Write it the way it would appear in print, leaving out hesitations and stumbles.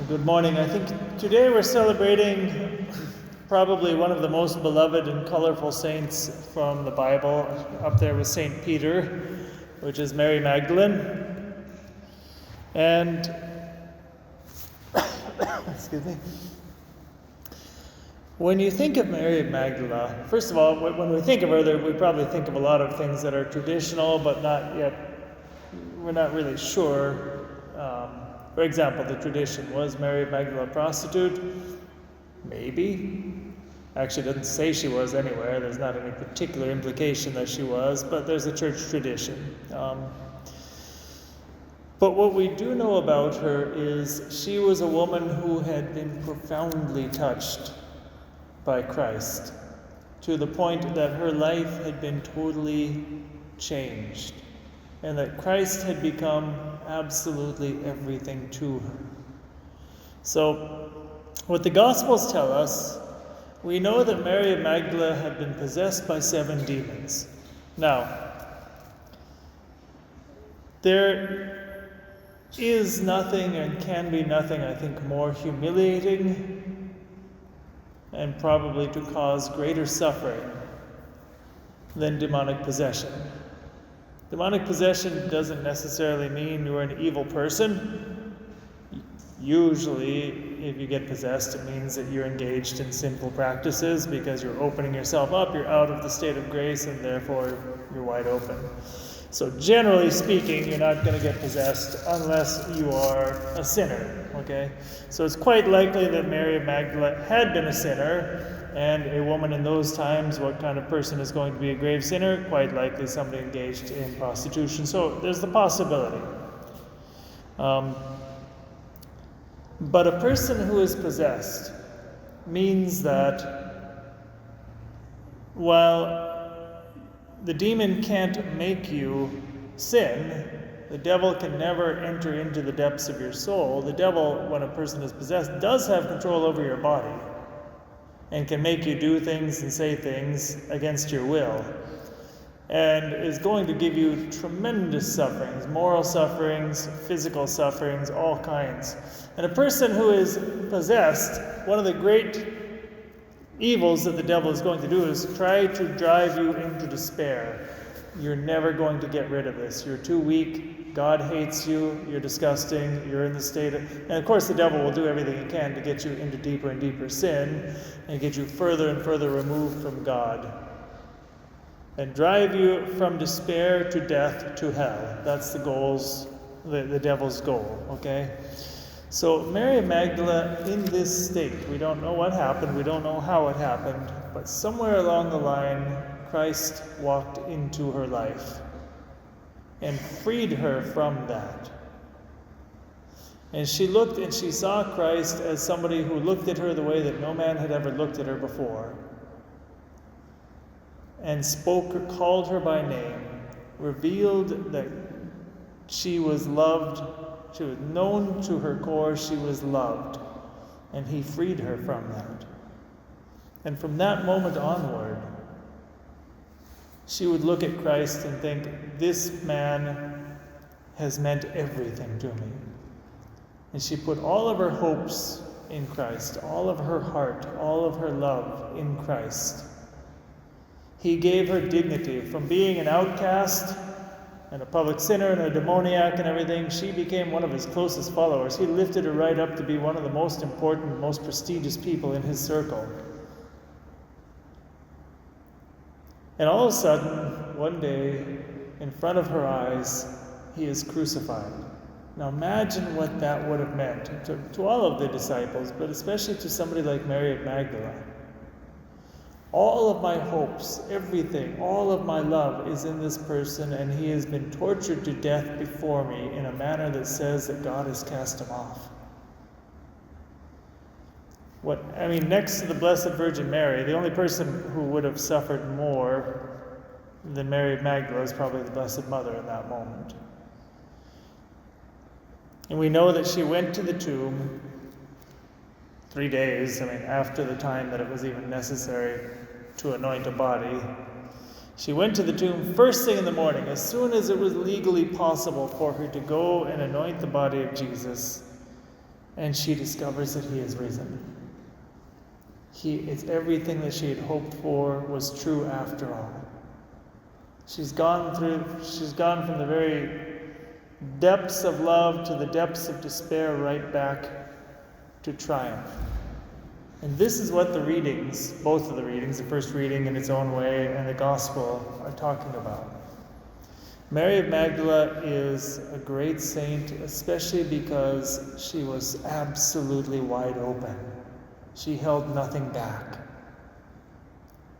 Good morning. I think today we're celebrating probably one of the most beloved and colorful saints from the Bible, up there with St. Peter, which is Mary Magdalene. And, excuse me, when you think of Mary Magdalene, first of all, when we think of her, we probably think of a lot of things that are traditional, but not yet, we're not really sure. For example, the tradition, was Mary Magdalene a prostitute? Maybe. Actually, it doesn't say she was anywhere. There's not any particular implication that she was, but there's a church tradition. But what we do know about her is she was a woman who had been profoundly touched by Christ, to the point that her life had been totally changed, and that Christ had become absolutely everything to her. So, what the Gospels tell us, we know that Mary of Magdala had been possessed by 7 demons. Now, there is nothing and can be nothing, I think, more humiliating and probably to cause greater suffering than demonic possession. Demonic possession doesn't necessarily mean you're an evil person. Usually, if you get possessed, it means that you're engaged in sinful practices because you're opening yourself up, you're out of the state of grace, and therefore you're wide open. So generally speaking, you're not going to get possessed unless you are a sinner, okay? So it's quite likely that Mary of Magdala had been a sinner, and a woman in those times, what kind of person is going to be a grave sinner? Quite likely somebody engaged in prostitution. So there's the possibility. But a person who is possessed means that while the demon can't make you sin, the devil can never enter into the depths of your soul. The devil, when a person is possessed, does have control over your body and can make you do things and say things against your will, and is going to give you tremendous sufferings, moral sufferings, physical sufferings, all kinds. And a person who is possessed, one of the great evils that the devil is going to do is try to drive you into despair. You're never going to get rid of this. You're too weak. God hates you. You're disgusting. You're in the state of... And of course the devil will do everything he can to get you into deeper and deeper sin and get you further and further removed from God and drive you from despair to death to hell. That's the goals, the devil's goal, okay? So Mary Magdala, in this state, we don't know what happened, we don't know how it happened, but somewhere along the line, Christ walked into her life and freed her from that. And she looked and she saw Christ as somebody who looked at her the way that no man had ever looked at her before, and called her by name, revealed that she was loved. She was known to her core, she was loved, and he freed her from that. And from that moment onward, she would look at Christ and think, this man has meant everything to me. And she put all of her hopes in Christ, all of her heart, all of her love in Christ. He gave her dignity. From being an outcast and a public sinner and a demoniac and everything, she became one of his closest followers. He lifted her right up to be one of the most important, most prestigious people in his circle. And all of a sudden, one day, in front of her eyes, he is crucified. Now imagine what that would have meant to all of the disciples, but especially to somebody like Mary of Magdala. All of my hopes, everything, all of my love is in this person, and he has been tortured to death before me in a manner that says that God has cast him off. Next to the Blessed Virgin Mary, the only person who would have suffered more than Mary of Magdala is probably the Blessed Mother in that moment. And we know that she went to the tomb 3 days, after the time that it was even necessary to anoint a body. She went to the tomb first thing in the morning, as soon as it was legally possible for her to go and anoint the body of Jesus. and she discovers that he is risen. It's everything that she had hoped for was true after all. She's gone from the very depths of love to the depths of despair, right back to triumph. And this is what the readings, both of the readings, the first reading in its own way and the gospel, are talking about. Mary of Magdala is a great saint, especially because she was absolutely wide open. She held nothing back.